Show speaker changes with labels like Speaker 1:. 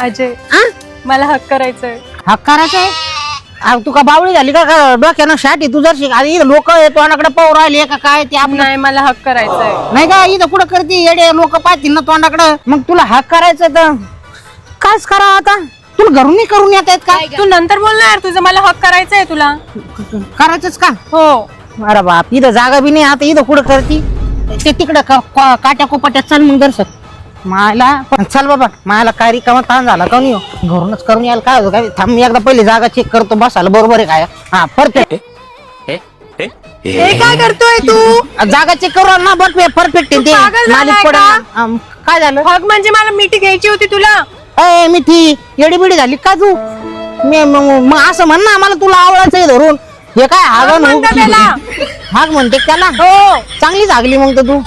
Speaker 1: अजय
Speaker 2: हा?
Speaker 1: मला हक करायचंय.
Speaker 2: हा करायचंय. तू का बावळी झाली का डोक्यानं शाटी तू जर लोक तोंडाकडे पाहू राहिले का काय ते आपलं
Speaker 1: नाही मला हक करायचंय.
Speaker 2: नाही का इथं कुठं करते येडे लोक पाहतील ना तोंडाकडं मग तुला हाक करायचं तर कायच करावं आता तुला घरून नाही करून येत आहेत का
Speaker 1: तू नंतर बोलणार तुझं मला हक करायचंय तुला.
Speaker 2: करायचंच का
Speaker 1: हो
Speaker 2: अरे बाप इथं जागा बी नाही आता इथं कुठं करती ते तिकडं काट्या कोपाट्यात चल मग दर्शक मायला पण चल बाबा मायला काय रिकामा ताण झाला का नाही घरूनच करून यायला काय होतं काय थांब मी एकदा पहिली जागा चेक करतो बसायला बरोबर आहे काय हा परफेक्ट
Speaker 1: हे काय करतोय तू.
Speaker 2: जागा चेक करू ना बघ परफेक्ट आहे ते
Speaker 1: पागल झालाय
Speaker 2: मालिक
Speaker 1: का?
Speaker 2: काय झालं
Speaker 1: हक म्हणजे मला मिठी घ्यायची होती तुला.
Speaker 2: अय मिठी येडी बिडी झाली का तू मग असं म्हण ना मला तुला आवडायचंय धरून हे काय हाग
Speaker 1: म्हणता त्याला.
Speaker 2: हाग म्हणते त्याला
Speaker 1: हो
Speaker 2: चांगली झागली मग तर तू